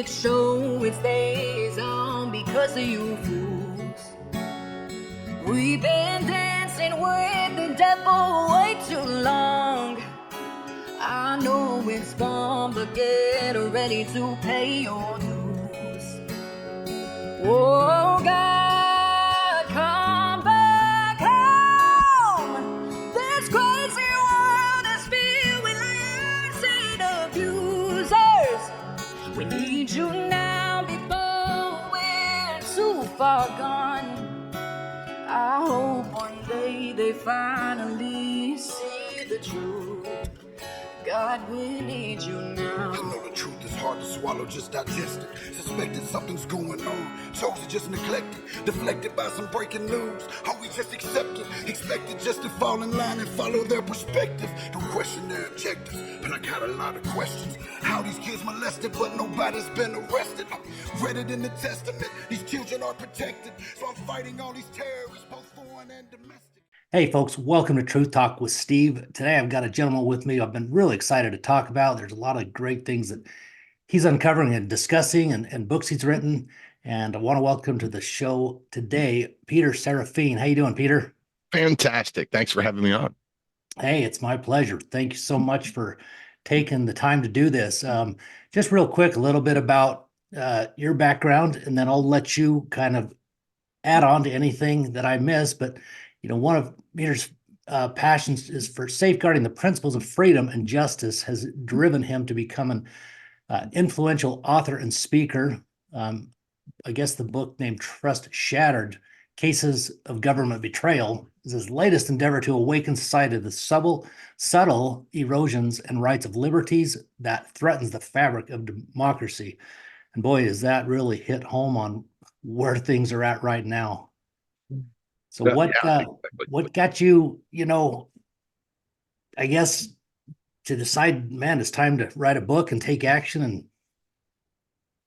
it show, it stays on because of you fools. We've been dancing with the devil way too long. I know it's gone, but get ready to pay your dues. Oh God, come back home. This crazy world is filled with lies and abusers. We need you now before we're too far gone. I hope one day they finally see the truth. God, we need you now. I know the truth is hard to swallow, just digest it. Suspected something's going on, chosen just neglected, deflected by some breaking news. Are we just accepted, expected just to fall in line and follow their perspective? Don't question their objectives, but I got a lot of questions. How these kids molested, but nobody's been arrested. Read it in the Testament, these children are protected. So I'm fighting all these terrorists, both foreign and domestic. Hey folks, welcome to Truth Talk with Steve. Today I've got a gentleman with me I've been really excited to talk about. There's a lot of great things that he's uncovering and discussing and books he's written. And I want to welcome to the show today, Peter Serefine. How you doing, Peter? Fantastic. Thanks for having me on. Hey, it's my pleasure. Thank you so much for taking the time to do this. Just real quick, a little bit about your background, and then I'll let you kind of add on to anything that I miss. But one of Peter's passions is for safeguarding the principles of freedom and justice has driven him to become an influential author and speaker. I guess the book named Trust Shattered, Cases of Government Betrayal is his latest endeavor to awaken society to the subtle erosions and rights of liberties that threatens the fabric of democracy. And boy, does that really hit home on where things are at right now. So what got you, I guess, to decide, man, it's time to write a book and take action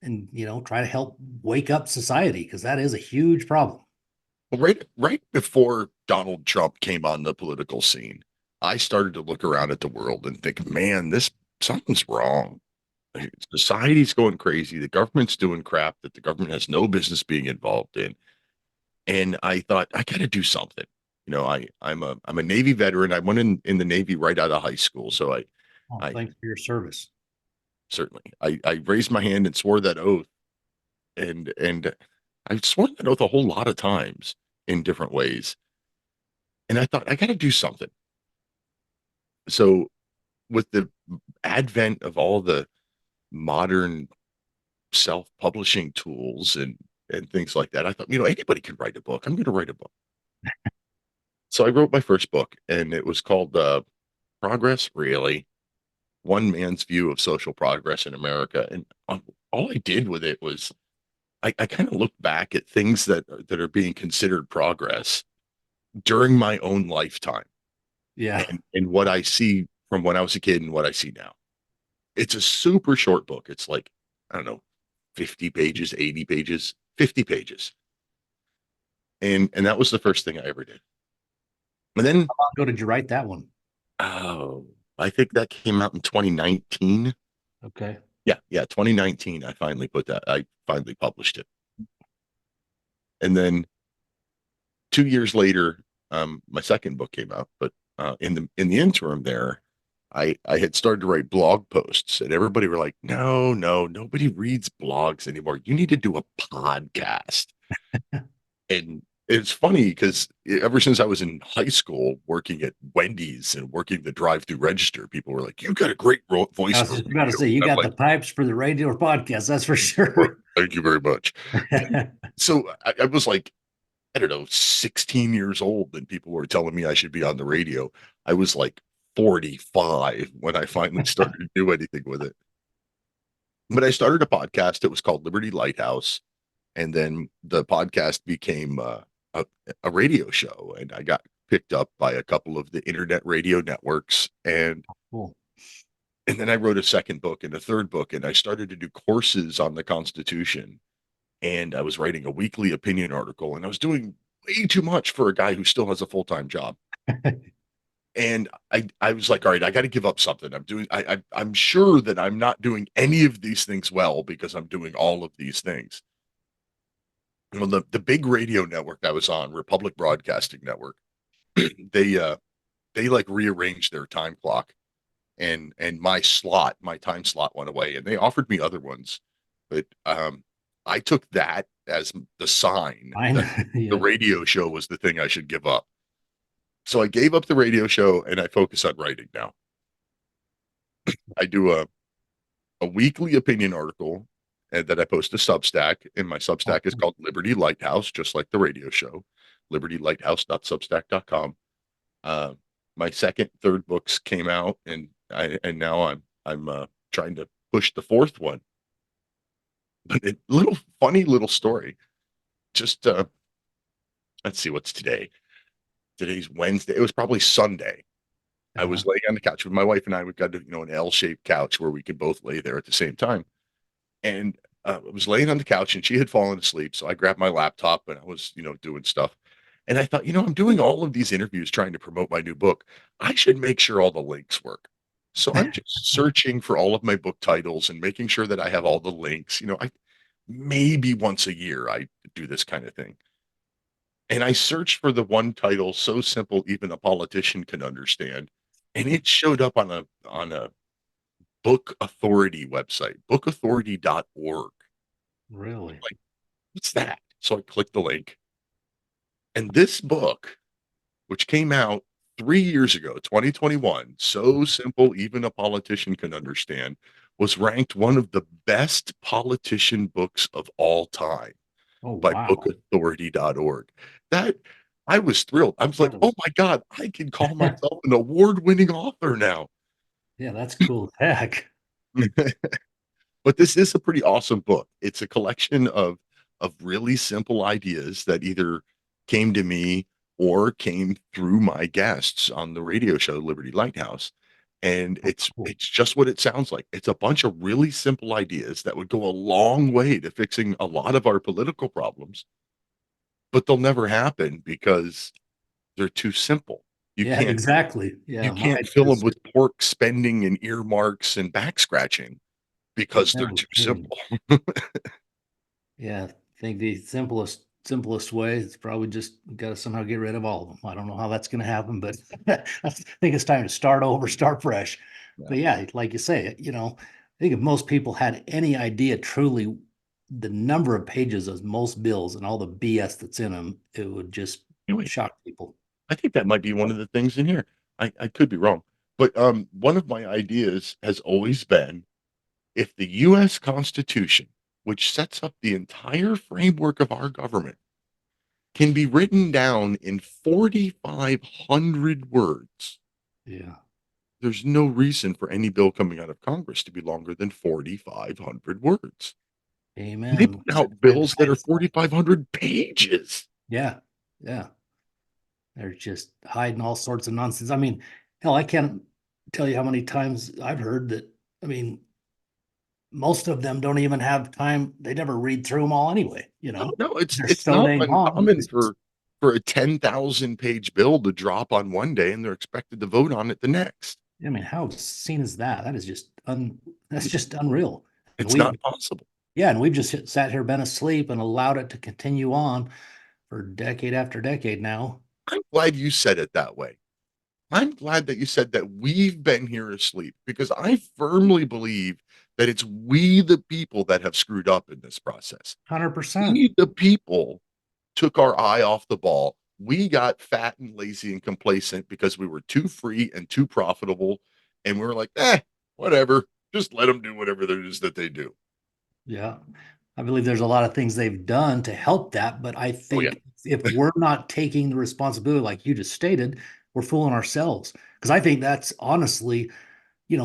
and try to help wake up society, because that is a huge problem. Well, right before Donald Trump came on the political scene, I started to look around at the world and think, man, something's wrong. Society's going crazy. The government's doing crap that the government has no business being involved in. And I thought, I got to do something. I'm a Navy veteran. I went in the Navy right out of high school. So Thanks for your service. Certainly. I raised my hand and swore that oath. And I've sworn that oath a whole lot of times in different ways. And I thought, I got to do something. So with the advent of all the modern self-publishing tools and things like that, I thought, anybody can write a book. I'm going to write a book. So I wrote my first book, and it was called Progress, Really? One Man's View of Social Progress in America. And all I did with it was I kind of looked back at things that are being considered progress during my own lifetime. Yeah. And what I see from when I was a kid and what I see now. It's a super short book. It's like, I don't know, 50 pages, 80 pages, 50 pages. And that was the first thing I ever did. And then how long ago did you write that one? Oh, I think that came out in 2019. Okay. Yeah, 2019. I finally published it. And then 2 years later, my second book came out. But in the interim there, I had started to write blog posts, and everybody were like, no, nobody reads blogs anymore. You need to do a podcast. And it's funny because ever since I was in high school working at Wendy's and working the drive-through register, people were like, you got a great voice. I was just about to say, you got the pipes for the radio or podcast. That's for sure. Thank you very much. So I was like, I don't know, 16 years old, and people were telling me I should be on the radio. I was like 45 when I finally started to do anything with it. But I started a podcast. It was called Liberty Lighthouse. And then the podcast became a radio show. And I got picked up by a couple of the internet radio networks. And cool. And then I wrote a second book and a third book. And I started to do courses on the Constitution. And I was writing a weekly opinion article. And I was doing way too much for a guy who still has a full-time job. And I was like, all right, I got to give up something. I'm sure that I'm not doing any of these things well because I'm doing all of these things. Well, the big radio network I was on, Republic Broadcasting Network, they they like rearranged their time clock, and my time slot went away, and they offered me other ones, but I took that as the sign that Fine. the Yeah. radio show was the thing I should give up. So I gave up the radio show and I focus on writing now. I do a weekly opinion article that I post to Substack, and my Substack is called Liberty Lighthouse, just like the radio show, libertylighthouse.substack.com. Uh, my second, third books came out, and now I'm trying to push the fourth one. But a little funny little story. Just let's see, what's today? Today's Wednesday. It was probably Sunday. I was laying on the couch with my wife, and I. We've got an L-shaped couch where we could both lay there at the same time. And I was laying on the couch, and she had fallen asleep. So I grabbed my laptop, and I was doing stuff. And I thought, I'm doing all of these interviews trying to promote my new book. I should make sure all the links work. So I'm just searching for all of my book titles and making sure that I have all the links. I maybe once a year I do this kind of thing. And I searched for the one title so simple even a politician can understand, and it showed up on a book authority website, bookauthority.org. Really? Like, what's that? So I clicked the link. And this book, which came out 3 years ago, 2021, so simple even a politician can understand, was ranked one of the best politician books of all time Oh, by wow. bookauthority.org. That I was thrilled. I was like, Incredible. "Oh my God, I can call myself an award-winning author now." Yeah, that's cool. Heck. But this is a pretty awesome book. It's a collection of really simple ideas that either came to me or came through my guests on the radio show Liberty Lighthouse. And it's Cool. it's just what it sounds like. It's a bunch of really simple ideas that would go a long way to fixing a lot of our political problems, but they'll never happen because they're too simple. You Yeah, can't exactly. you Yeah, my can't fill them ideas. with pork spending and earmarks and back scratching because they're No too kidding. simple. Yeah, I think the simplest way is probably just got to somehow get rid of all of them. I don't know how that's going to happen, but I think it's time to start over, start fresh. Yeah. But yeah, like you say, I think if most people had any idea truly the number of pages of most bills and all the BS that's in them, it would just Anyway, shock people. I think that might be one of the things in here. I could be wrong. But one of my ideas has always been if the US Constitution, which sets up the entire framework of our government, can be written down in 4,500 words, Yeah. there's no reason for any bill coming out of Congress to be longer than 4,500 words. They Amen. put out bills that are 4,500 pages. Yeah. Yeah. They're just hiding all sorts of nonsense. I mean, hell, I can't tell you how many times I've heard that. I mean, most of them don't even have time. They never read through them all anyway. No, They're it's so not dang long. uncommon for a 10,000 page bill to drop on one day and they're expected to vote on it the next. I mean, how obscene is that? That is just that's just unreal. And It's not possible. and we've just sat here, been asleep, and allowed it to continue on for decade after decade now. I'm glad you said it that way. I'm glad that you said that we've been here asleep because I firmly believe that it's we, the people, that have screwed up in this process. 100%. We, the people, took our eye off the ball. We got fat and lazy and complacent because we were too free and too profitable. And we were like, whatever. Just let them do whatever it is that they do. Yeah. I believe there's a lot of things they've done to help that, but I Oh, yeah. think if we're not taking the responsibility, like you just stated, we're fooling ourselves. Because I think that's honestly,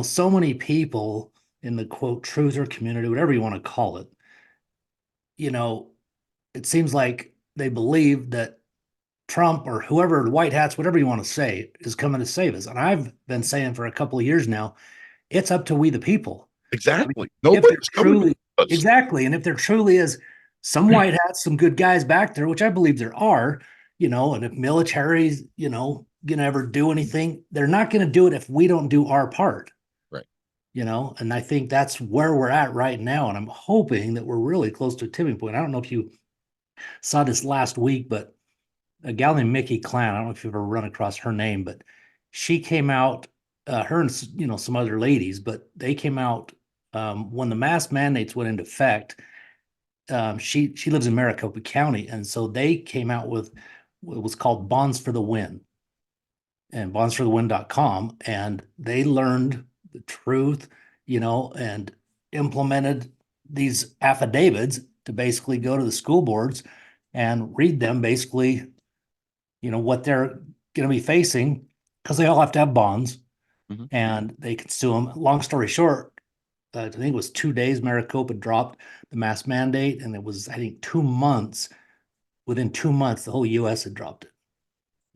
so many people in the quote truther community, whatever you want to call it, it seems like they believe that Trump or whoever, the white hats, whatever you want to say, is coming to save us. And I've been saying for a couple of years now, it's up to we the people. I mean, Exactly. if there Nobody's coming truly, to us. exactly, and if there truly is some white hats, some good guys back there, which I believe there are, and if militaries, going to ever do anything. They're not going to do it if we don't do our part. Right. And I think that's where we're at right now. And I'm hoping that we're really close to a tipping point. I don't know if you saw this last week, but a gal named Mickey Clan, I don't know if you've ever run across her name, but she came out, her and some other ladies, but they came out when the mask mandates went into effect. She lives in Maricopa County, and so they came out with what was called Bonds for the Win and bondsforthewin.com, and they learned the truth, and implemented these affidavits to basically go to the school boards and read them, basically, what they're going to be facing, because they all have to have bonds, and they can sue them. Long story short, I think it was 2 days, Maricopa dropped the mask mandate, and it was, I think, 2 months. Within 2 months, the whole U.S. had dropped it.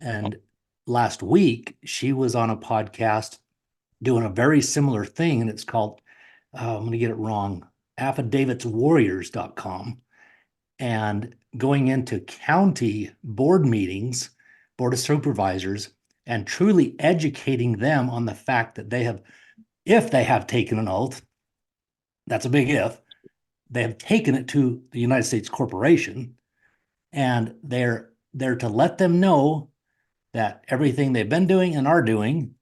And last week, she was on a podcast doing a very similar thing, and it's called, I'm going to get it wrong, affidavitswarriors.com, and going into county board meetings, board of supervisors, and truly educating them on the fact that if they have taken an oath, that's a big if, they have taken it to the United States corporation, and they're there to let them know that everything they've been doing and are doing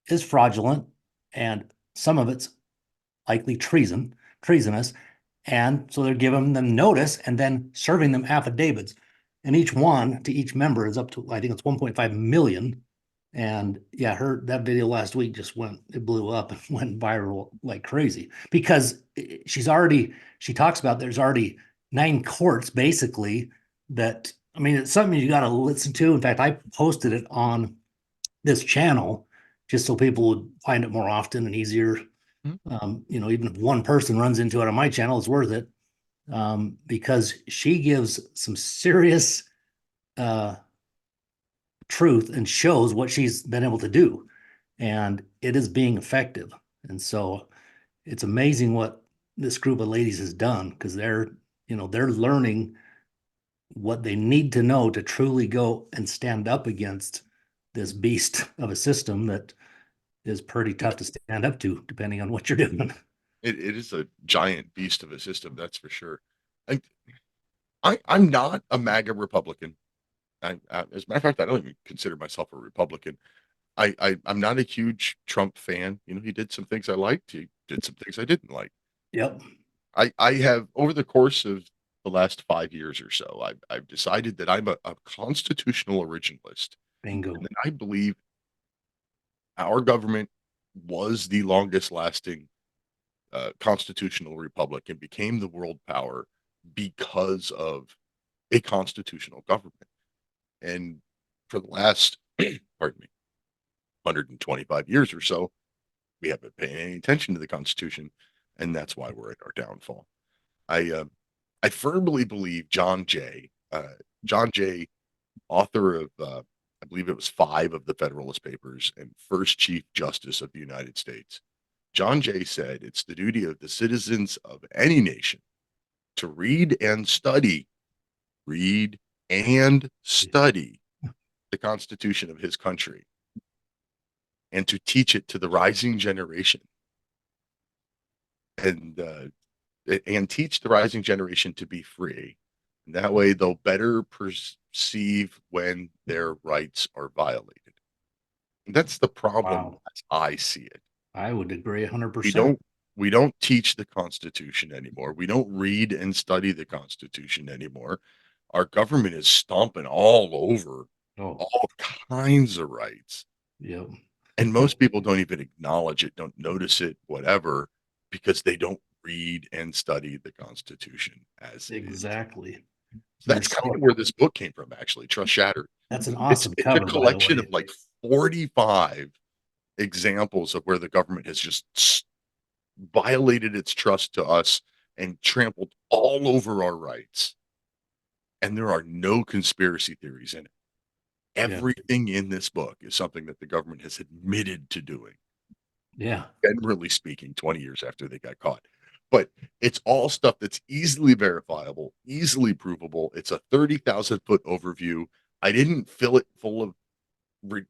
is fraudulent, and some of it's likely treasonous. And so they're giving them notice and then serving them affidavits. And each one to each member is up to, I think it's 1.5 million. And yeah, that video last week it blew up and went viral like crazy, because she talks about there's already 9 courts basically that, I mean, it's something you got to listen to. In fact, I posted it on this channel just so people would find it more often and easier. Even if one person runs into it on my channel, it's worth it, because she gives some serious truth and shows what she's been able to do, and it is being effective. And so it's amazing what this group of ladies has done, because they're learning what they need to know to truly go and stand up against this beast of a system that is pretty tough to stand up to, depending on what you're doing. It is a giant beast of a system, that's for sure. I'm not a MAGA Republican. As a matter of fact, I don't even consider myself a Republican. I'm not a huge Trump fan. He did some things I liked. He did some things I didn't like. Yep. I have, over the course of the last 5 years or so, I've decided that I'm a constitutional originalist. Bingo. And I believe our government was the longest lasting constitutional republic and became the world power because of a constitutional government. And for the last, pardon me, 125 years or so, we haven't paid any attention to the Constitution, and that's why we're at our downfall. I firmly believe John Jay, author of I believe it was 5 of the Federalist Papers and first Chief Justice of the United States. John Jay said it's the duty of the citizens of any nation to read and study the Constitution of his country and to teach it to the rising generation, and teach the rising generation to be free. And that way they'll better perceive when their rights are violated. And that's the problem. Wow. As I see it. I would agree 100%. We don't teach the Constitution anymore. We don't read and study the Constitution anymore. Our government is stomping all over all kinds of rights. Yep. And most people don't even acknowledge it, don't notice it, whatever, because they don't read and study the Constitution as exactly. That's kind of where this book came from, actually. Trust Shattered. That's an awesome it's cover, a collection of like 45 examples of where the government has just violated its trust to us and trampled all over our rights. And there are no conspiracy theories in it. Everything in this book is something that the government has admitted to doing. Yeah. Generally speaking, 20 years after they got caught. But it's all stuff that's easily verifiable, easily provable. It's a 30,000 foot overview. I didn't fill it full of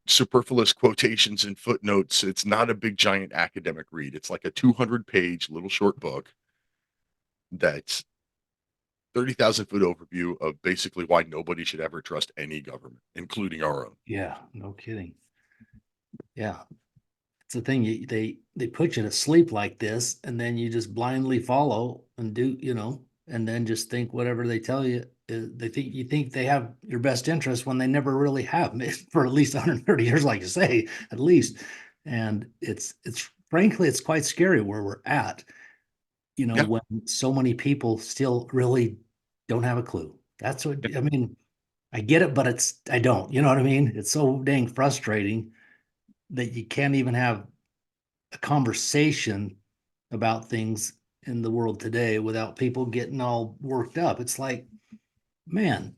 superfluous quotations and footnotes. It's not a big giant academic read. It's like a 200-page little short book that's 30,000-foot overview of basically why nobody should ever trust any government, including our own. Yeah, no kidding. Yeah. It's the thing, they put you to sleep like this, and then you just blindly follow and do, and then just think whatever they tell you. They think you think they have your best interest when they never really have for at least 130 years, like you say, at least. And it's frankly, it's quite scary where we're at, Yeah. when so many people still really don't have a clue. That's what I mean. I get it, but I don't. You know what I mean? It's so dang frustrating that you can't even have a conversation about things in the world today without people getting all worked up. It's like, man,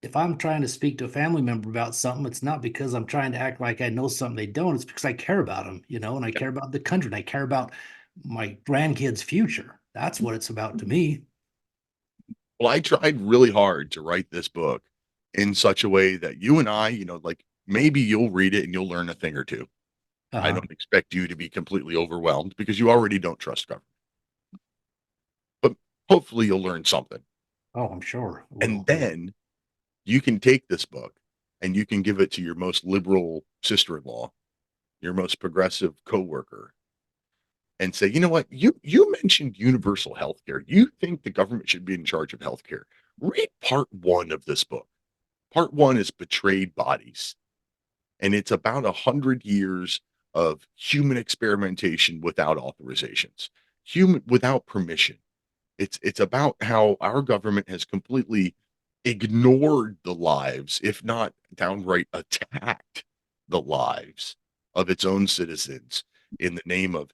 if I'm trying to speak to a family member about something, it's not because I'm trying to act like I know something they don't. It's because I care about them, and I care about the country, and I care about my grandkids' future. That's what it's about to me. Well, I tried really hard to write this book in such a way that you and I, like maybe you'll read it and you'll learn a thing or two. I Uh-huh. don't expect you to be completely overwhelmed because you already don't trust government. But hopefully you'll learn something. Oh, I'm sure it And will. then you can take this book and you can give it to your most liberal sister-in-law, your most progressive coworker, and say, you know what, you mentioned universal health care. You think the government should be in charge of health care. Read part one of this book. Part one is Betrayed Bodies, and it's about 100 years of human experimentation without authorizations, human without permission. It's about how our government has completely ignored the lives, if not downright attacked the lives of its own citizens in the name of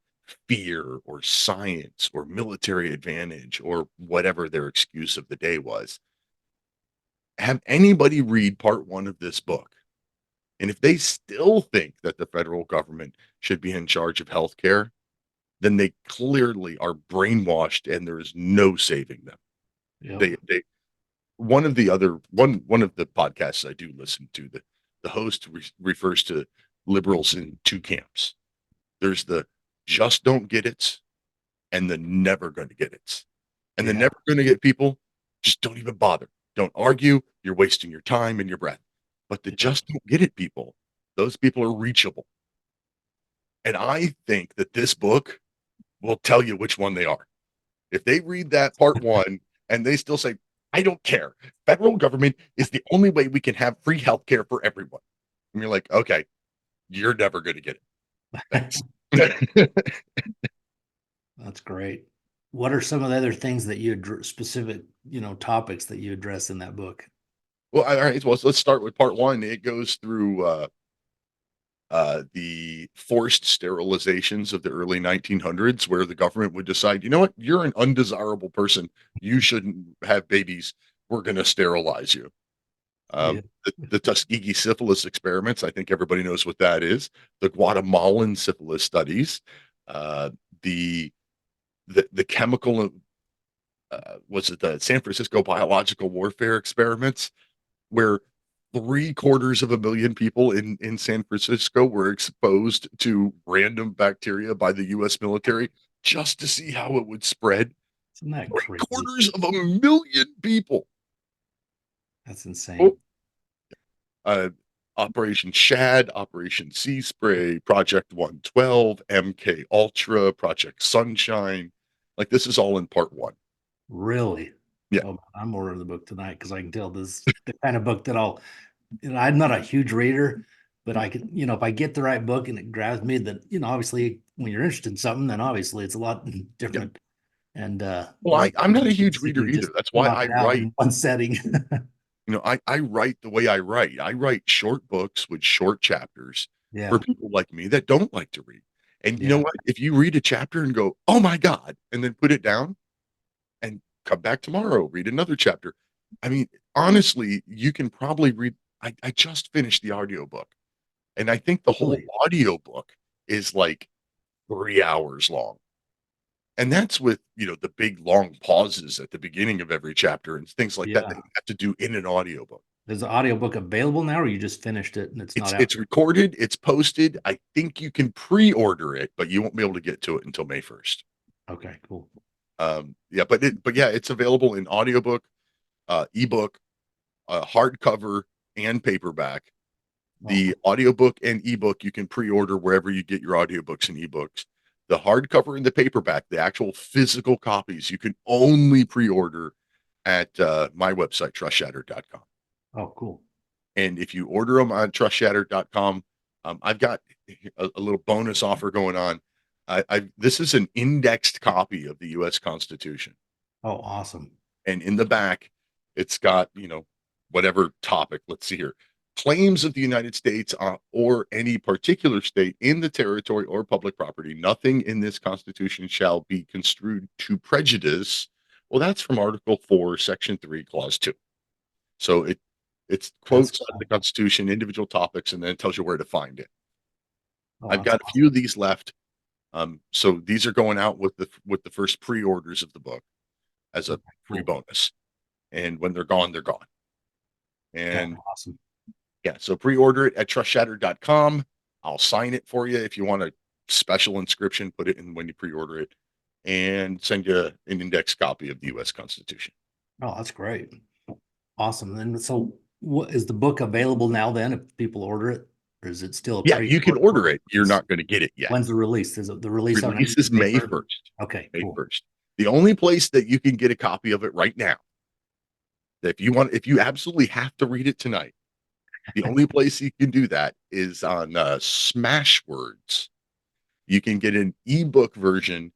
fear or science or military advantage or whatever their excuse of the day was. Have anybody read part one of this book? And if they still think that the federal government should be in charge of healthcare, then they clearly are brainwashed and there is no saving them. Yep. They one of the podcasts I do listen to, the host refers to liberals in two camps. There's the just don't get it and the never going to get it. And the Yeah. never going to get people just don't even bother. Don't argue. You're wasting your time and your breath. But the Yep. just don't get it people, those people are reachable. And I think that this book will tell you which one they are. If they read that part one and they still say, I don't care, federal government is the only way we can have free health care for everyone. And you're like, okay, you're never going to get it. Thanks. That's great. What are some of the other things that specific, topics that you address in that book? Well, all right. Well, let's start with part one. It goes through the forced sterilizations of the early 1900s, where the government would decide, you know what, you're an undesirable person. You shouldn't have babies. We're going to sterilize you. Yeah. The Tuskegee syphilis experiments, I think everybody knows what that is. The Guatemalan syphilis studies, uh, the the chemical, was it the San Francisco biological warfare experiments, where 750,000 people in San Francisco were exposed to random bacteria by the U.S. military just to see how it would spread. Isn't that Three crazy? quarters of a million people. That's Oh, insane. uh, Operation Shad, Operation Sea Spray, Project 112, MK Ultra, Project Sunshine. Like this is all in part one. Really? Yeah, Oh, I'm ordering the book tonight because I can tell this is the kind of book that I'm not a huge reader, but I can, if I get the right book and it grabs me, that, obviously when you're interested in something, then obviously it's a lot yeah. different. And Well, I'm not a huge reader basically either. just That's why knock I it out write. in one setting. I write the way I write. I write short books with short chapters for Yeah. people like me that don't like to read. And you know Yeah. what? If you read a chapter and go, "Oh my God," and then put it down and come back tomorrow, read another chapter. I mean, honestly, you can probably read. I just finished the audiobook, and I think the whole Really? audiobook is like 3 hours long. And that's with, the big long pauses at the beginning of every chapter and things like that that Yeah. you have to do in an audiobook. Is the audiobook available now, or you just finished it and it's not out? It's recorded, it's posted. I think you can pre-order it, but you won't be able to get to it until May 1st. Okay, cool. Yeah, but yeah, it's available in audiobook, ebook, hardcover, and paperback. The audiobook and ebook you can pre-order wherever you get your audiobooks and ebooks. The hardcover and the paperback, the actual physical copies, you can only pre-order at my website, trustshattered.com. Oh, cool. And if you order them on trustshattered.com, I've got a little bonus offer going on. This is an indexed copy of the U.S. Constitution. Oh, awesome. And in the back, it's got, whatever topic. Let's see here. Claims of the United States or any particular state in the territory or public property. Nothing in this Constitution shall be construed to prejudice. Well, that's from Article 4, Section 3, Clause 2. So it's quotes out of the Constitution, individual topics, and then it tells you where to find it. Oh, I've got a few of these left. So these are going out with the first pre-orders of the book as a free bonus. And when they're gone, they're gone. And awesome. Yeah, so pre-order it at trustshattered.com. I'll sign it for you if you want a special inscription, put it in when you pre-order it, and send you an index copy of the U.S. Constitution. Oh, that's great. Awesome. Then, so what is the book available now then if people order it? Or is it still Yeah, you can order it. You're not going to get it yet. When's the release? Is it the release? Release is May 1st. Okay, May cool. 1st. The only place that you can get a copy of it right now, if you absolutely have to read it tonight, the only place you can do that is on Smashwords. You can get an ebook version.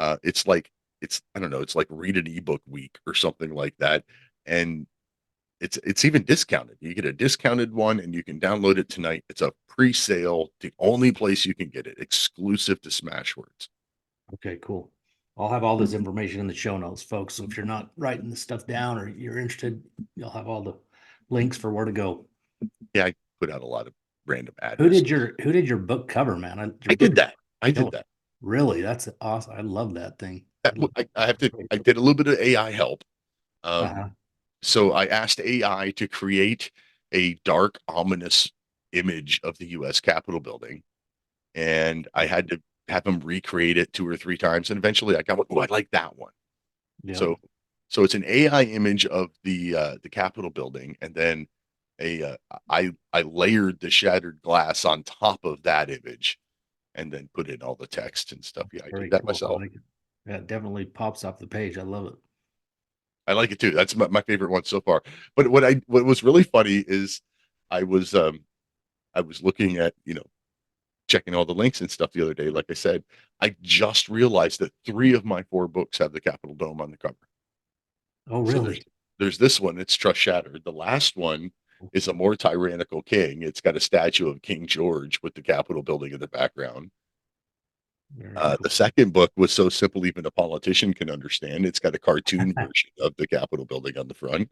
I don't know, it's like Read an Ebook Week or something like that. And it's even discounted. You get a discounted one and you can download it tonight. It's a pre-sale, the only place you can get it, exclusive to Smashwords. Okay, cool. I'll have all this information in the show notes, folks. So if you're not writing this stuff down or you're interested, you'll have all the links for where to go. Yeah, I put out a lot of random ads. Who did your book cover, man? I did that. I did that. Really? That's awesome. I love that thing. I did a little bit of AI help. So I asked AI to create a dark, ominous image of the U.S. Capitol building, and I had to have him recreate it 2 or 3 times, and eventually I got, oh, I like that one. Yeah. So it's an AI image of the Capitol building, and then I layered the shattered glass on top of that image, and then put in all the text and stuff. Yeah, I did that myself. Like it. Yeah, it definitely pops off the page. I love it. I like it too. That's my favorite one so far. But what was really funny is I was looking at, checking all the links and stuff the other day. Like I said, I just realized that 3 of my 4 books have the Capitol Dome on the cover. Oh, really? So there's this one. It's Trust Shattered. The last one is a more tyrannical king. It's got a statue of King George with the Capitol building in the background. Cool. The second book was so simple even a politician can understand. It's got a cartoon version of the Capitol building on the front.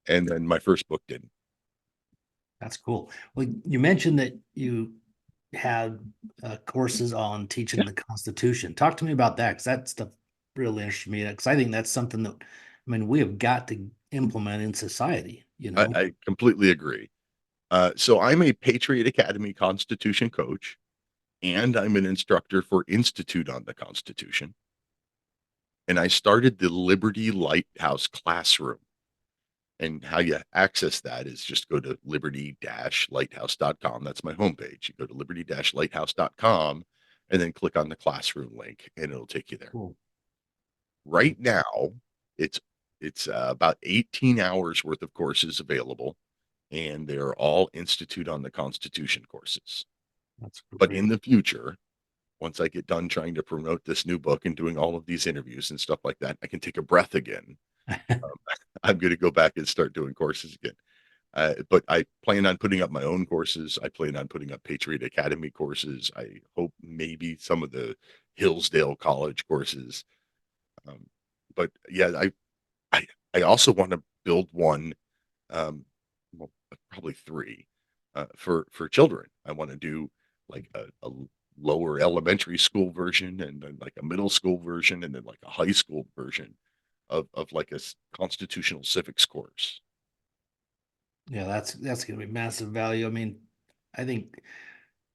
And then my first book didn't. That's cool. Well, you mentioned that you had courses on teaching the Constitution. Talk to me about that, because that stuff really interests me, because I think that's something that, we have got to implement in society. I completely agree. So I'm a Patriot Academy Constitution coach, and I'm an instructor for Institute on the Constitution. And I started the Liberty Lighthouse Classroom. And how you access that is just go to liberty-lighthouse.com. That's my homepage. You go to liberty-lighthouse.com and then click on the classroom link, and it'll take you there. Cool. Right now, it's about 18 hours worth of courses available, and they're all Institute on the Constitution courses. That's great. But in the future, once I get done trying to promote this new book and doing all of these interviews and stuff like that, I can take a breath again. I'm going to go back and start doing courses again. But I plan on putting up my own courses. I plan on putting up Patriot Academy courses. I hope maybe some of the Hillsdale College courses. But yeah, I also want to build one, well, probably 3, for children. I want to do like a lower elementary school version, and then like a middle school version, and then like a high school version of like a constitutional civics course. Yeah, that's going to be massive value. I mean, I think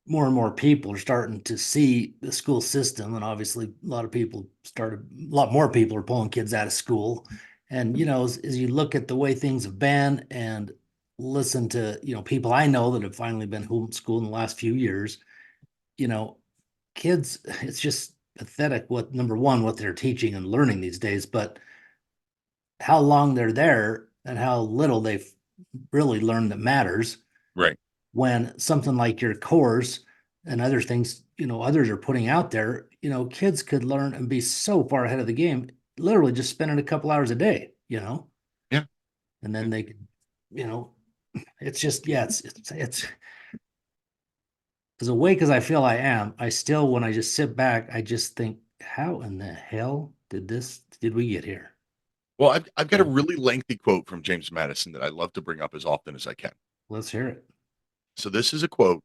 more and more people are starting to see the school system, and obviously a lot more people are pulling kids out of school. And as you look at the way things have been and listen to people I know that have finally been homeschooled in the last few years, you know, kids, it's just pathetic what number one what they're teaching and learning these days, but how long they're there and how little they've really learned that matters, Right. when something like your course and other things, others are putting out there, kids could learn and be so far ahead of the game, literally just spending a couple hours a day, Yeah. and Yeah. then they could, you know, it's just, yeah, it's as awake as I feel I am, I still, when I just sit back, I just think, how in the hell did we get here? Well, I've got a Yeah. really lengthy quote from James Madison that I love to bring up as often as I can. Let's hear it. So this is a quote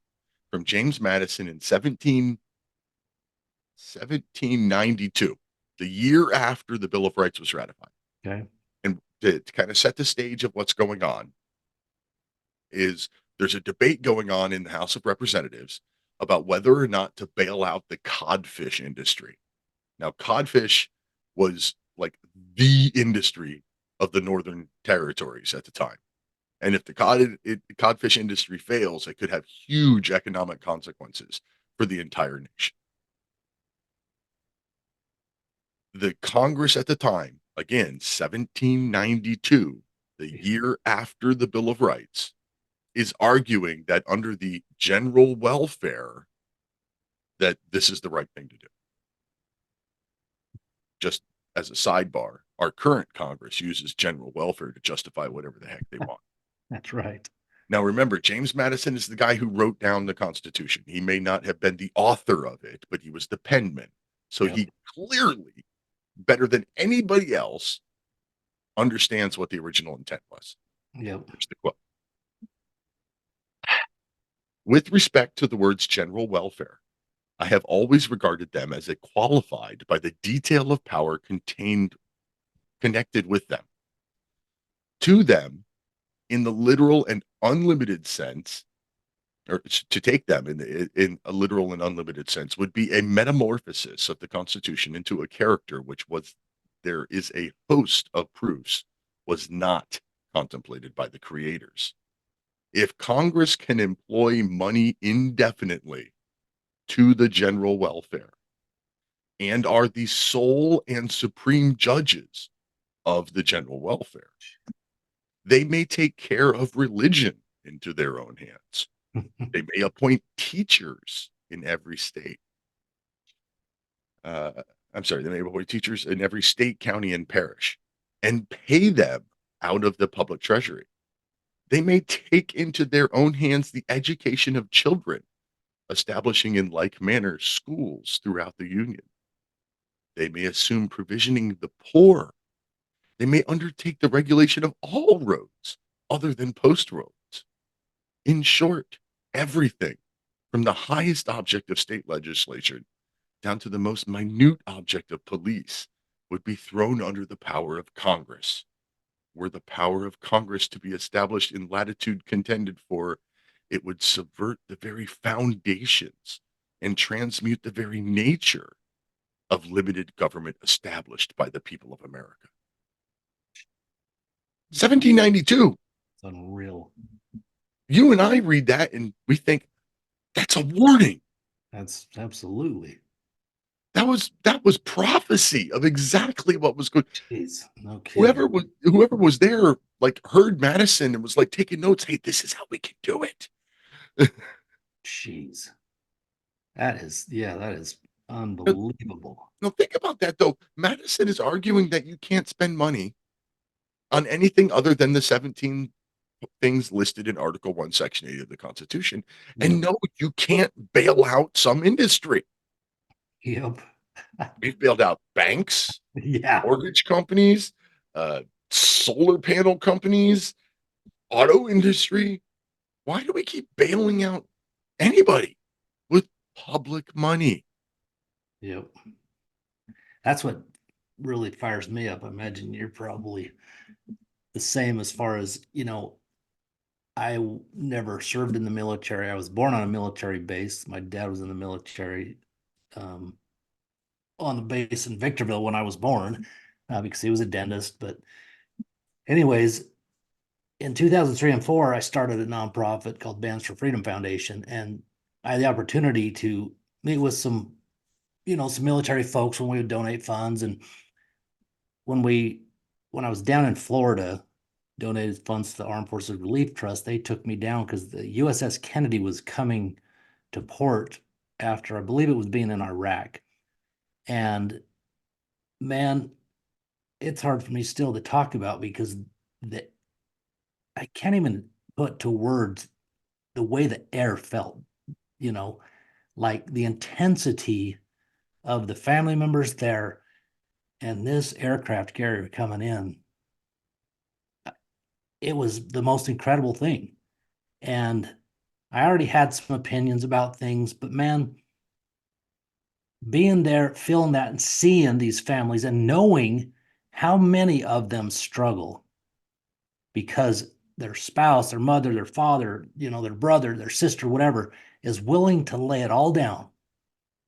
from James Madison in 1792, the year after the Bill of Rights was ratified. Okay. And to kind of set the stage of what's going on is there's a debate going on in the House of Representatives about whether or not to bail out the codfish industry. Now, codfish was like the industry of the Northern Territories at the time. And if the codfish industry fails, it could have huge economic consequences for the entire nation. The Congress at the time, again, 1792, the year after the Bill of Rights, is arguing that under the general welfare, that this is the right thing to do. Just as a sidebar, our current Congress uses general welfare to justify whatever the heck they want. That's right. Now, remember, James Madison is the guy who wrote down the Constitution. He may not have been the author of it, but he was the penman. So Yep. he clearly, better than anybody else, understands what the original intent was. Yep. Here's the quote. With respect to the words general welfare, I have always regarded them as qualified by the detail of power connected with them. To them, in the literal and unlimited sense, or to take them in a literal and unlimited sense, would be a metamorphosis of the Constitution into a character which was, there is a host of proofs, was not contemplated by the creators. If Congress can employ money indefinitely to the general welfare and are the sole and supreme judges of the general welfare, they may take care of religion into their own hands. They may appoint teachers in every state. I'm sorry, they may appoint teachers in every state, county, and parish and pay them out of the public treasury. They may take into their own hands the education of children, establishing in like manner schools throughout the Union. They may assume provisioning the poor. They may undertake the regulation of all roads other than post roads. In short, everything from the highest object of state legislation down to the most minute object of police would be thrown under the power of Congress. Were the power of Congress to be established in latitude contended for, it would subvert the very foundations and transmute the very nature of limited government established by the people of America. 1792. It's unreal. You and I read that and we think that's a warning. That's absolutely. That was prophecy of exactly what was going. Jeez, no kidding. Whoever was there, like, heard Madison and was like taking notes. Hey, this is how we can do it. Jeez. That is unbelievable. Now think about that though. Madison is arguing that you can't spend money on anything other than the 17 things listed in Article 1, Section 8 of the Constitution. Yep. And no, you can't bail out some industry. Yep. We've bailed out banks, Yeah. mortgage companies, solar panel companies, auto industry. Why do we keep bailing out anybody with public money? Yep. That's what really fires me up. I imagine you're probably the same as far as, never served in the military. I was born on a military base. My dad was in the military, um, on the base in Victorville when I was born, because he was a dentist. But anyways, in 2003 and 4, I started a nonprofit called Bands for Freedom Foundation, and I had the opportunity to meet with some military folks when we would donate funds. And when we, when I was down in Florida, donated funds to the Armed Forces Relief Trust, they took me down because the USS Kennedy was coming to port after, I believe it was being in Iraq. And man, it's hard for me still to talk about because the I can't even put to words the way the air felt, you know, like the intensity of the family members there and this aircraft carrier coming in. It was the most incredible thing. And I already had some opinions about things, but man, being there, feeling that, and seeing these families and knowing how many of them struggle because their spouse, their mother, their father, their brother, their sister, whatever, is willing to lay it all down.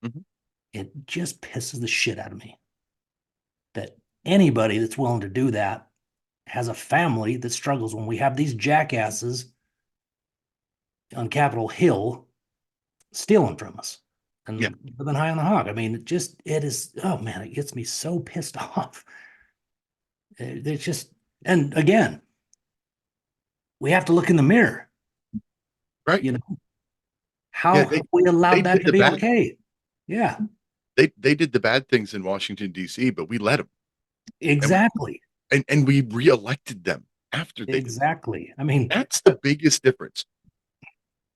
Mhm. It just pisses the shit out of me that anybody that's willing to do that has a family that struggles when we have these jackasses on Capitol Hill stealing from us Yeah, and living high on the hog. I mean, it is, oh man, it gets me so pissed off. It's just, and again, we have to look in the mirror. right. You know, Yeah, how have we they allowed that did to the be bad okay? Yeah, they did the bad things in Washington D.C., but we let them, and exactly. we reelected them after they did. Exactly. I mean, That's the biggest difference.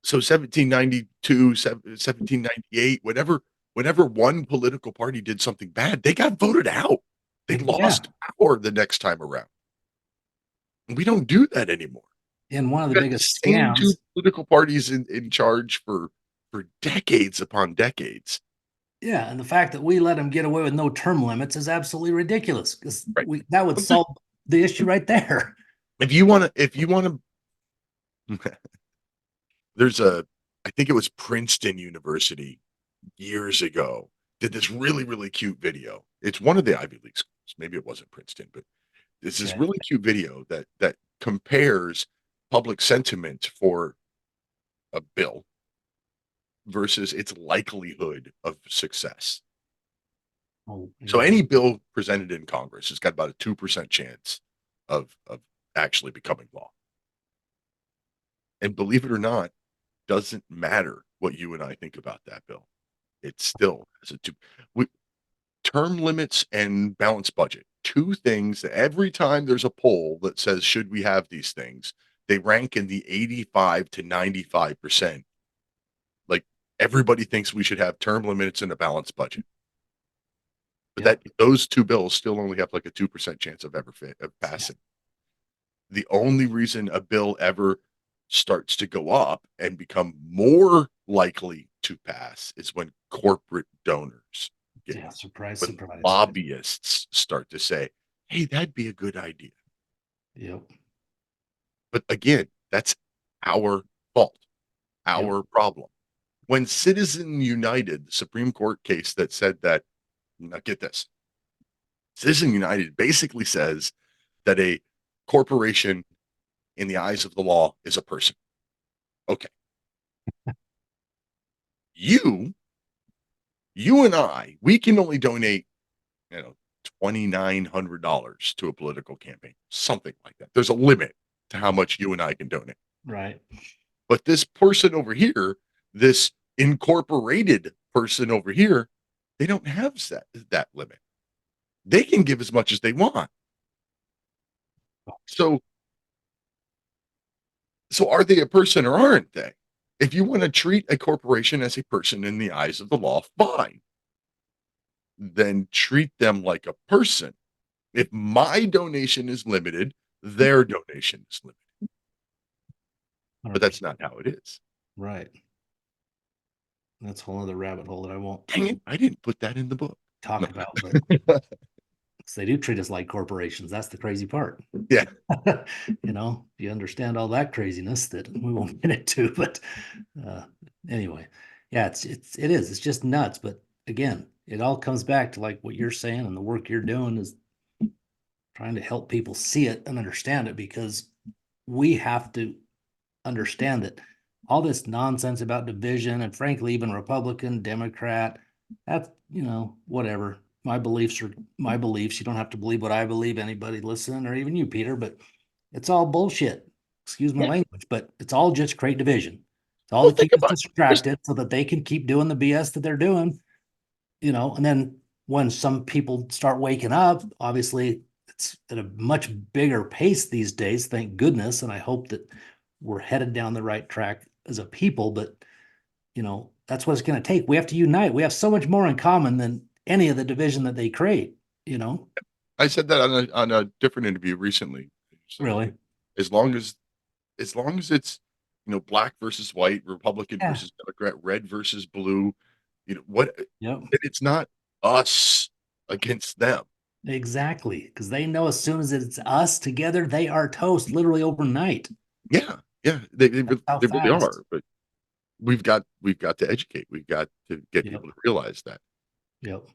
So 1792, 1798, whenever one political party did something bad, they got voted out. They yeah. lost power the next time around. And we don't do that anymore. And one of the We've got the biggest same two scams, political parties in charge for decades upon decades. yeah, and the fact that we let them get away with no term limits is absolutely ridiculous because Right. we that would solve the issue right there. If you want to, there's a, I think it was Princeton University years ago did this really, really cute video. It's one of the Ivy League schools. Maybe it wasn't Princeton, but it's this Okay. really cute video that compares public sentiment for a bill versus its likelihood of success. Oh, So yeah. any bill presented in Congress has got about a 2% chance of actually becoming law. And believe it or not, doesn't matter what you and I think about that bill. It still has a two. We, term limits and balanced budget, two things that every time there's a poll that says, should we have these things, they rank in the 85 to 95%. Like everybody thinks we should have term limits and a balanced budget. But Yep. that those two bills still only have like a 2% chance of of passing. The only reason a bill ever starts to go up and become more likely to pass is when corporate donors get Yeah. Surprise, when surprise. lobbyists start to say, hey, that'd be a good idea. Yep. But again, that's our fault, Yep. our problem. When Citizen United, the Supreme Court case that said that, now get this, Citizen United basically says that a corporation in the eyes of the law is a person. Okay. You, you and I, we can only donate, you know, $2,900 to a political campaign, something like that. There's a limit to how much you and I can donate. Right. But this person over here, this incorporated person over here, they don't have that limit. They can give as much as they want. So are they a person or aren't they? If you want to treat a corporation as a person in the eyes of the law, fine. Then treat them like a person. If my donation is limited, their donation is limited. But that's 100%. not how it is. Right. That's a whole other rabbit hole that I won't Dang it, I didn't put that in the book. talk No. about, but 'Cause they do treat us like corporations. That's the crazy part. Yeah. You understand all that craziness that we won't get into, but uh, anyway, yeah, it is. It's just nuts. But again, it all comes back to like what you're saying, and the work you're doing is trying to help people see it and understand it, because we have to understand that all this nonsense about division, and frankly, even Republican, Democrat, that's, whatever. My beliefs are my beliefs. You don't have to believe what I believe, anybody listening, or even you, Peter, but it's all bullshit. Excuse my Yeah. language, but it's all just create division. It's all Well, to think keep us about it. There's- distracted so that they can keep doing the BS that they're doing, and then when some people start waking up, obviously it's at a much bigger pace these days, thank goodness. And I hope that we're headed down the right track as a people, but that's what it's going to take. We have to unite. We have so much more in common than any of the division that they create, I said that on a different interview recently. So really. as long as it's black versus white, Republican Yeah. versus Democrat, red versus blue, what Yep. it's not us against them. Exactly. Because they know as soon as it's us together, they are toast literally overnight. Yeah, yeah, they That's how they really fast. are. But we've got to educate. We've got to get Yep. people to realize that. Yep.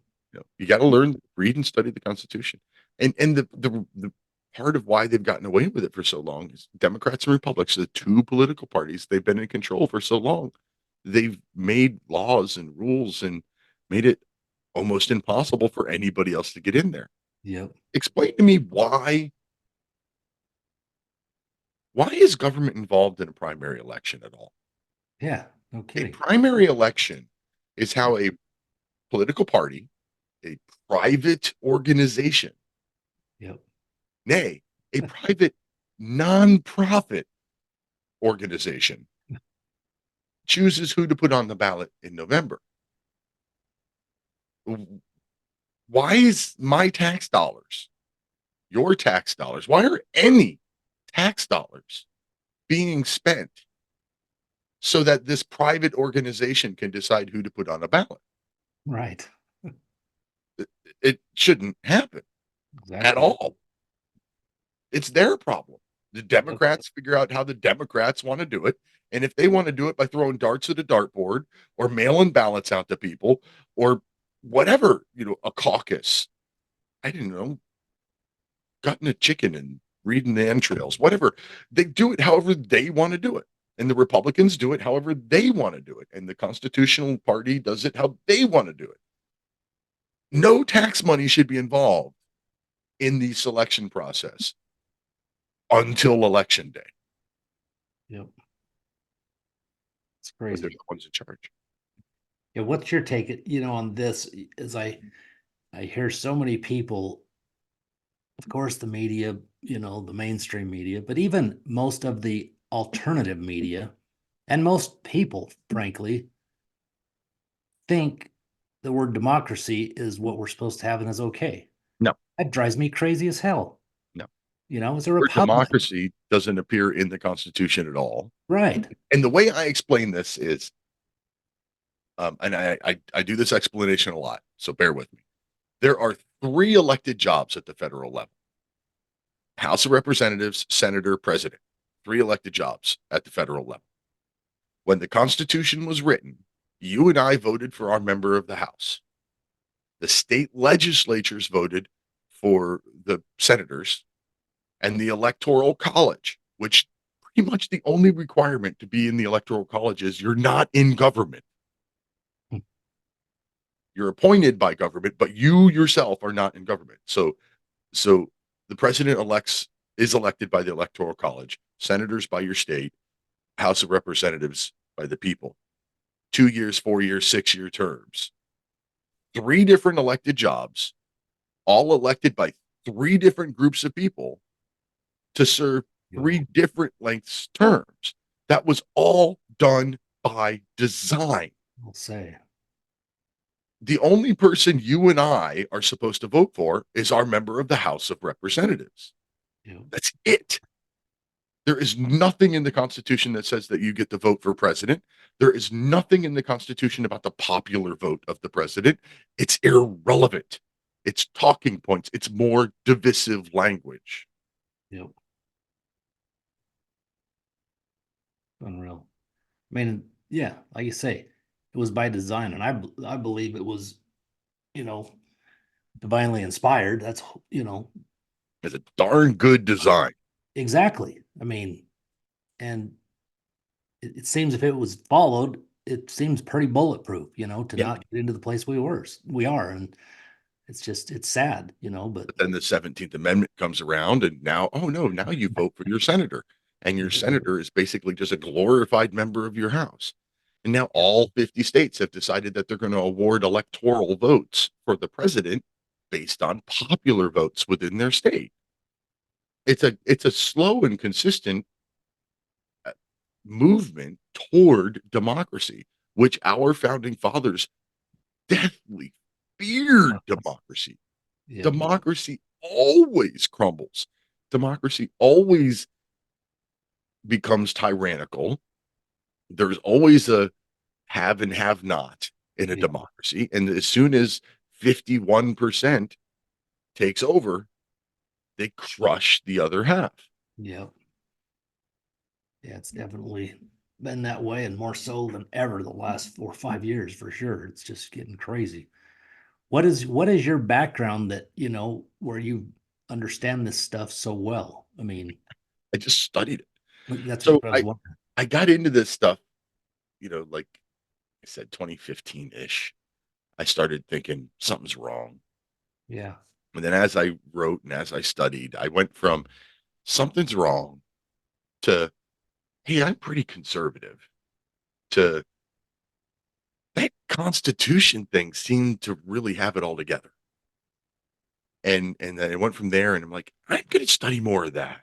You got to learn, read, and study the Constitution. And the part of why they've gotten away with it for so long is Democrats and Republicans, the two political parties, they've been in control for so long. They've made laws and rules and made it almost impossible for anybody else to get in there. Yep. Explain to me why is government involved in a primary election at all? Yeah. No A kidding. primary election is how a political party, a private organization, Yep. nay, a private nonprofit organization chooses who to put on the ballot in November. Why is my tax dollars, your tax dollars, why are any tax dollars being spent so that this private organization can decide who to put on a ballot? Right. It shouldn't happen at Exactly. all. It's their problem. The Yep. Democrats figure out how the Democrats want to do it. And if they want to do it by throwing darts at a dartboard or mailing ballots out to people or whatever, a caucus, I didn't know, gutting a chicken and reading the entrails, whatever. They do it however they want to do it. And the Republicans do it however they want to do it. And the Constitutional Party does it how they want to do it. No tax money should be involved in the selection process until election day. Yep. It's But they're crazy. the ones in charge. Yeah. What's your take, on this? As I hear so many people, of course, the media, the mainstream media, but even most of the alternative media and most people, frankly, think the word democracy is what we're supposed to have and is okay. No, That drives me crazy as hell. no. As a Word Republican. democracy doesn't appear in the Constitution at all. Right. And the way I explain this is, and I do this explanation a lot, so bear with me. There are 3 elected jobs at the federal level: House of Representatives, Senator, President. 3 elected jobs at the federal level. When the Constitution was written, you and I voted for our member of the House. The state legislatures voted for the senators, and the Electoral College, which pretty much the only requirement to be in the Electoral College is you're not in government. You're appointed by government, but you yourself are not in government. So the president is elected by the Electoral College, senators by your state, House of Representatives by the people. 2 years, 4 years, 6-year terms. 3 different elected jobs, all elected by 3 different groups of people to serve 3 different lengths terms. That was all done by design. I'll say. The only person you and I are supposed to vote for is our member of the House of Representatives. Yep. That's it. There is nothing in the Constitution that says that you get to vote for president. There is nothing in the Constitution about the popular vote of the president. It's irrelevant. It's talking points. It's more divisive language. Yep. Unreal. I mean, yeah, like you say, it was by design, and I believe it was, you know, divinely inspired. That's, you know, It's a darn good design. exactly. I mean, and it seems if it was followed, it seems pretty bulletproof, you know, to Yeah. not get into the place we are, and it's just it's sad, you know, but But then the 17th Amendment comes around, and now, oh no, now you vote for your senator. And your senator is basically just a glorified member of your house. And now all 50 states have decided that they're going to award electoral votes for the president based on popular votes within their state. It's a slow and consistent movement toward democracy, which our founding fathers deathly feared democracy. yeah, Democracy always crumbles. Democracy always becomes tyrannical. There's always a have and have not in a yeah, democracy. And as soon as 51% takes over, they crush the other half. yeah, yeah. It's definitely been that way, and more so than ever the last 4 or 5 years for sure. It's just getting crazy. What is your background that, you know, where you understand this stuff so well? I mean, I just studied it. that's what So I was I wondering. I got into this stuff, like I said, 2015-ish. I started thinking something's wrong. Yeah, And then as I wrote and as I studied, I went from something's wrong to, hey, I'm pretty conservative, to that Constitution thing seemed to really have it all together. And then it went from there, and I'm like, I'm going to study more of that.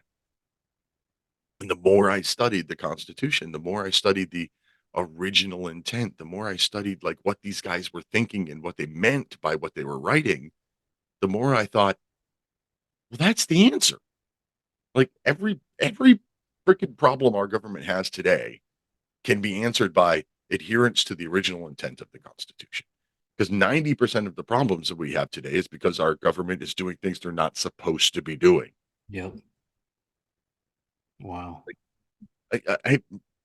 And the more I studied the Constitution, the more I studied the original intent, the more I studied like what these guys were thinking and what they meant by what they were writing, the more I thought, well, that's the answer. Like every freaking problem our government has today can be answered by adherence to the original intent of the Constitution. Because 90% of the problems that we have today is because our government is doing things they're not supposed to be doing. yep. Wow.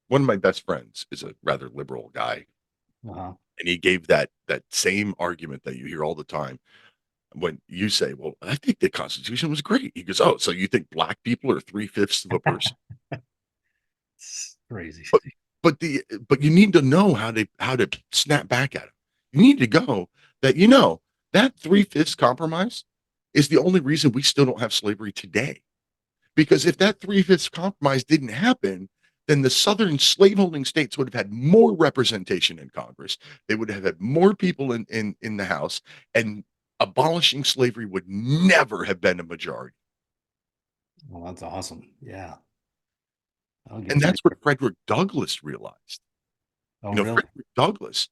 One of my best friends is a rather liberal guy, Uh-huh. and he gave that same argument that you hear all the time when you say, "Well, I think the Constitution was great." He goes, "Oh, so you think black people are 3/5 of a person?" It's crazy. But but you need to know how to snap back at it. You need to go that that 3/5 compromise is the only reason we still don't have slavery today. Because if that 3/5 compromise didn't happen, then the southern slaveholding states would have had more representation in Congress. They would have had more people in the House, and abolishing slavery would never have been a majority. Well, that's awesome. Yeah. I'll And get you that's what there. Frederick Douglass realized. Oh, really? Frederick Douglass,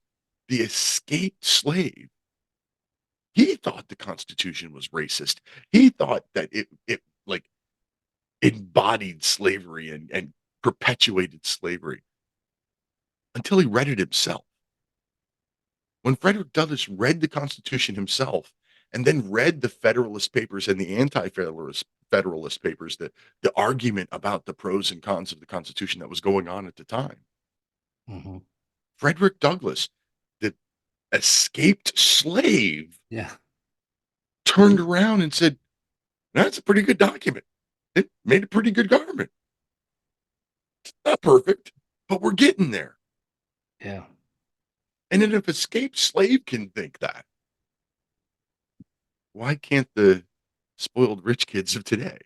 the escaped slave, he thought the Constitution was racist. He thought that it like embodied slavery and perpetuated slavery until he read it himself. When Frederick Douglass read the Constitution himself and then read the Federalist Papers and the Anti-Federalist Papers, the argument about the pros and cons of the Constitution that was going on at the time, Hmm. Frederick Douglass, the escaped slave, Yeah. turned around and said, "That's a pretty good document. It made a pretty good government. It's not perfect, but we're getting there." Yeah. And then if escaped slave can think that, why can't the spoiled rich kids of today?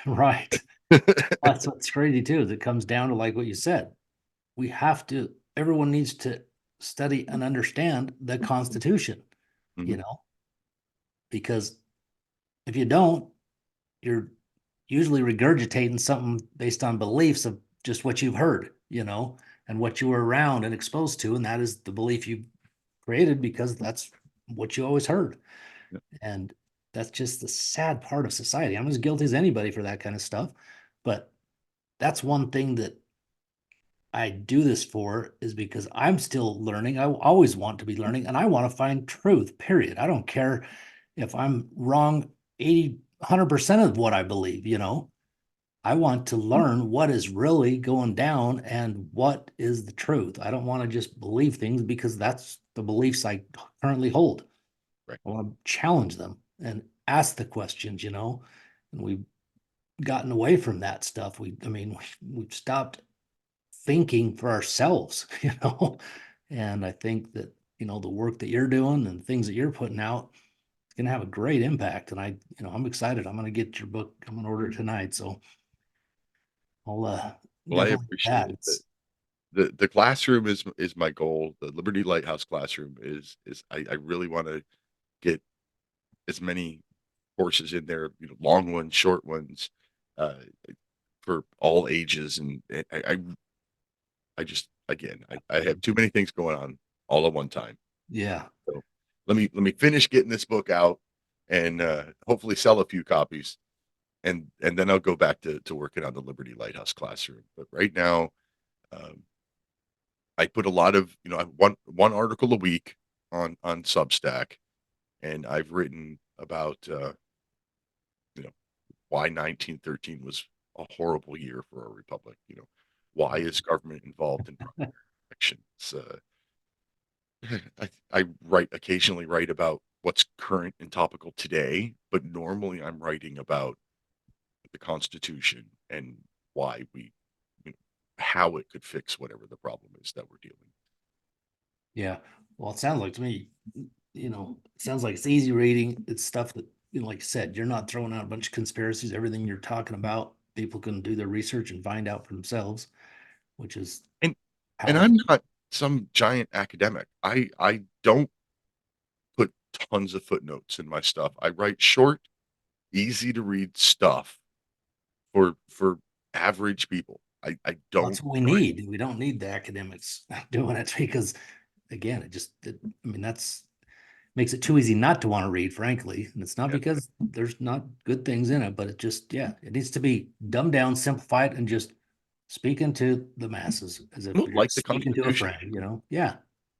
Right. That's what's crazy too, is it comes down to like what you said. Everyone needs to study and understand the Constitution, you Mhm. know, because if you don't, you're usually regurgitating something based on beliefs of just what you've heard, you know, and what you were around and exposed to. And that is the belief you created because that's what you always heard. Yeah. And that's just the sad part of society. I'm as guilty as anybody for that kind of stuff. But that's one thing that I do this for is because I'm still learning. I always want to be learning and I want to find truth, period. I don't care if I'm wrong 100% of what I believe, I want to learn what is really going down and what is the truth. I don't want to just believe things because that's the beliefs I currently hold. Right. I want to challenge them and ask the questions, and we've gotten away from that stuff. We've stopped thinking for ourselves, and I think that, the work that you're doing and things that you're putting out is going to have a great impact. And I'm excited. I'm going to get your book. I'm going to order it tonight. So I'll Well, I definitely do that. appreciate it. The classroom is my goal. The Liberty Lighthouse classroom is I really want to get as many courses in there, long ones, short ones, uh, for all ages. And I just, again, I have too many things going on all at one time. Yeah. So let me finish getting this book out and hopefully sell a few copies, and then I'll go back to working on the Liberty Lighthouse classroom. But right now, um, I put a lot of, I have one article a week on Substack, and I've written about you know why 1913 was a horrible year for our republic. Why is government involved in elections? I occasionally write about what's current and topical today, but normally I'm writing about the Constitution and why how it could fix whatever the problem is that we're dealing with. Yeah. Well, it sounds like to me, it sounds like it's easy reading. It's stuff that, like you said, you're not throwing out a bunch of conspiracies. Everything you're talking about, people can do their research and find out for themselves, which is And and powerful. I'm not some giant academic. I don't put tons of footnotes in my stuff. I write short, easy to read stuff for average people. I don't That's what we try. need. We don't need the academics doing it because, again, that's makes it too easy not to want to read, frankly. And it's not Yeah. because there's not good things in it, but yeah, it needs to be dumbed down, simplified, and just speaking to the masses as if you're Like the speaking to a Constitution. friend. Yeah,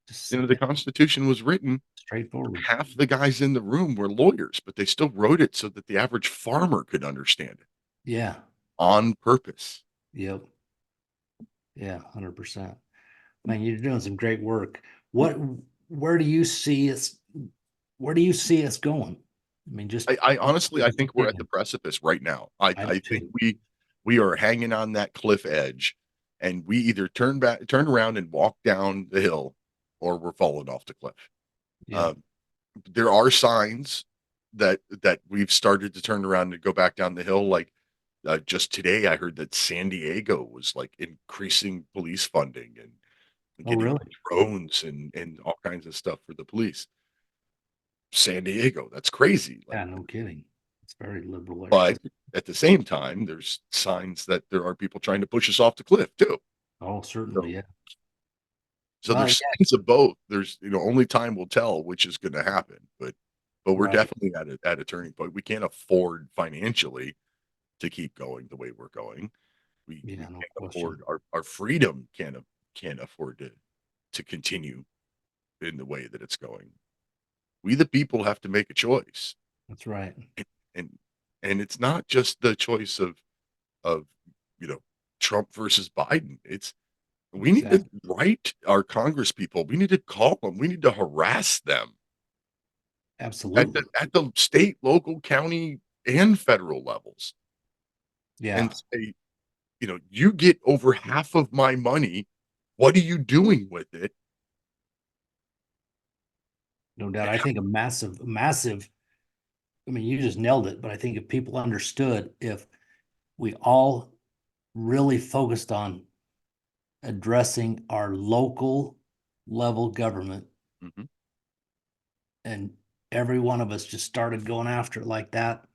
just The Constitution was written, straightforward. half the guys in the room were lawyers, but they still wrote it so that the average farmer could understand it Yeah. on purpose. Yep. Yeah. 100%. Man, you're doing some great work. What, where do you see us? Where do you see us going? I mean, just I honestly, I think we're at the precipice right now. I do I think too. we are hanging on that cliff edge, and we either turn around and walk down the hill, or we're falling off the cliff. Yep. Um, there are signs that we've started to turn around and go back down the hill. Like just today, I heard that San Diego was like increasing police funding and Oh, getting really? drones and all kinds of stuff for the police. San Diego, that's crazy. Like, Yeah, no kidding. It's very liberal there. but at the same time, there's signs that there are people trying to push us off the cliff too. Oh, certainly. So, Yeah. so Well, there's yeah. signs of both. There's, only time will tell which is going to happen. But we're Right. definitely at a turning point. We can't afford financially to keep going the way we're going. We Yeah, no can't question. afford our freedom. Can't afford to continue in the way that it's going. We the people have to make a choice, That's right. and and it's not just the choice of you know Trump versus Biden. It's we need to Exactly. write our Congress people. We need to call them. We need to harass them Absolutely. at the state, local, county, and federal levels, Yeah, and say, you get over half of my money. What are you doing with it? no doubt. I think a massive, I mean, you just nailed it, but I think if people understood, if we all really focused on addressing our local level government Mhm. and every one of us just started going after it like that,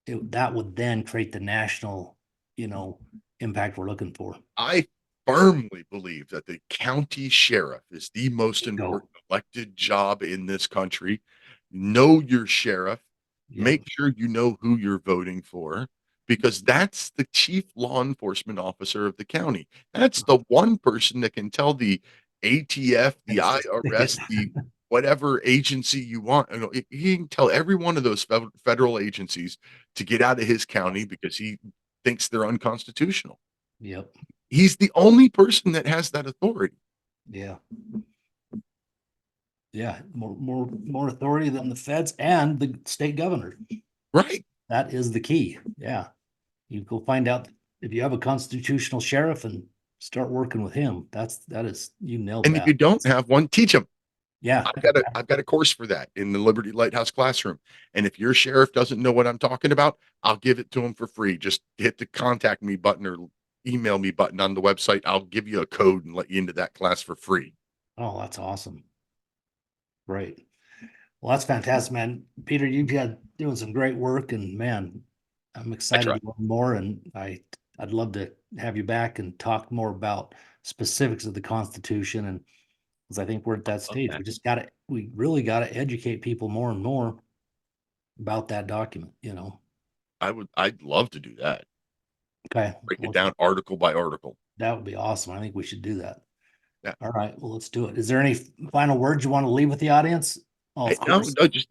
that would then create the national, you know, impact we're looking for. I firmly believe that the county sheriff is the most Go. important elected job in this country. Know your sheriff. Yep. Make sure you know who you're voting for, because that's the chief law enforcement officer of the county. That's the one person that can tell the ATF, the That's the ticket. IRS, the whatever agency you want. You know, he can tell every one of those federal agencies to get out of his county because he thinks they're unconstitutional. Yep. He's the only person that has that authority. Yeah. Yeah. More authority than the feds and the state governor. Right. That is the key. Yeah. You go find out if you have a constitutional sheriff and start working with him. You nailed And that. if you don't have one, teach them. Yeah. I've got a course for that in the Liberty Lighthouse classroom. And if your sheriff doesn't know what I'm talking about, I'll give it to him for free. Just hit the contact me button or email me button on the website. I'll give you a code and let you into that class for free. Oh, that's awesome. Great. Well, that's fantastic, man. Peter, you've had doing some great work, and man, I'm excited to learn more. And I'd love to have you back and talk more about specifics of the Constitution. And because I think we're at that stage, we really got to educate people more and more about that document. I'd love to do that. Okay. Break it down article by article. That would be awesome. I think we should do that. Yeah. All right. Well, let's do it. Is there any final words you want to leave with the audience? No, just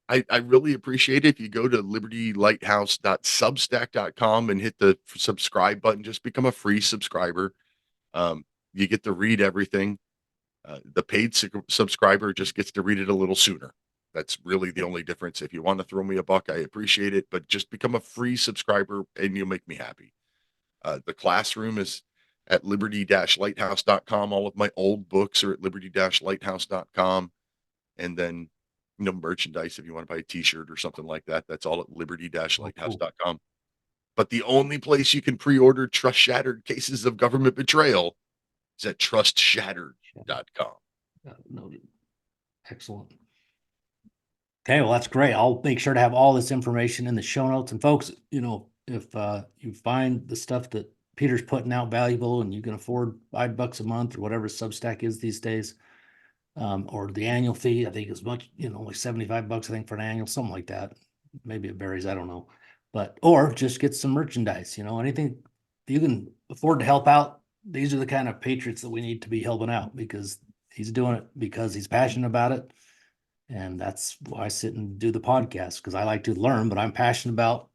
I really appreciate it if you go to libertylighthouse.substack.com and hit the subscribe button. Just become a free subscriber. You get to read everything. The paid subscriber just gets to read it a little sooner. That's really the only difference. If you want to throw me a buck, I appreciate it, but just become a free subscriber and you'll make me happy. The classroom is at liberty-lighthouse.com. All of my old books are at liberty-lighthouse.com. And then, merchandise, if you want to buy a t-shirt or something like that, that's all at liberty-lighthouse.com. But the only place you can pre-order Trust Shattered Cases of Government Betrayal is at trustshattered.com. Noted. Excellent. Okay, well, that's great. I'll make sure to have all this information in the show notes. And folks, if you find the stuff that Peter's putting out valuable and you can afford $5 a month or whatever Substack is these days, or the annual fee, I think is much, like $75, I think, for an annual, something like that. Maybe it varies, I don't know. Or just get some merchandise, anything you can afford to help out. These are the kind of patriots that we need to be helping out, because he's doing it because he's passionate about it. And that's why I sit and do the podcast, because I like to learn, but I'm passionate about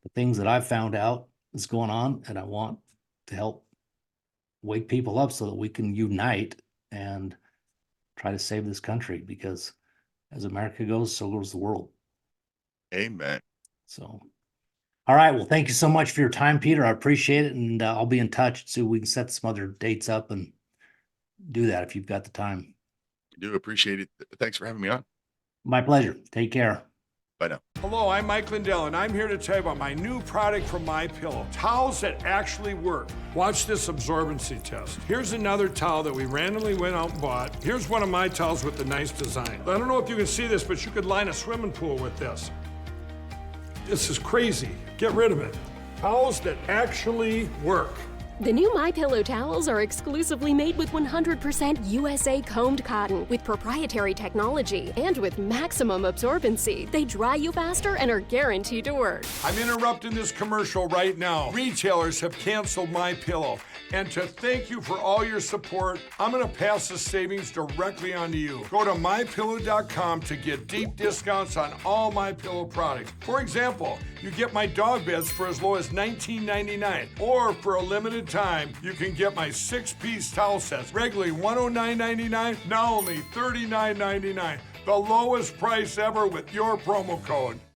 the things that I've found out is going on. And I want to help wake people up so that we can unite and try to save this country, because as America goes, so goes the world. Amen. So, all right. Well, thank you so much for your time, Peter. I appreciate it. And I'll be in touch so we can set some other dates up and do that if you've got the time. I do appreciate it. Thanks for having me on. My pleasure. Take care. Bye now. Hello, I'm Mike Lindell, and I'm here to tell you about my new product from MyPillow, towels that actually work. Watch this absorbency test. Here's another towel that we randomly went out and bought. Here's one of my towels with the nice design. I don't know if you can see this, but you could line a swimming pool with this. This is crazy. Get rid of it. Towels that actually work. The new MyPillow towels are exclusively made with 100% USA combed cotton with proprietary technology and with maximum absorbency. They dry you faster and are guaranteed to work. I'm interrupting this commercial right now. Retailers have canceled MyPillow. And to thank you for all your support, I'm going to pass the savings directly on to you. Go to MyPillow.com to get deep discounts on all MyPillow products. For example, you get my dog beds for as low as $19.99. Or for a limited time, you can get my 6-piece towel sets, regularly $109.99, now only $39.99. The lowest price ever with your promo code.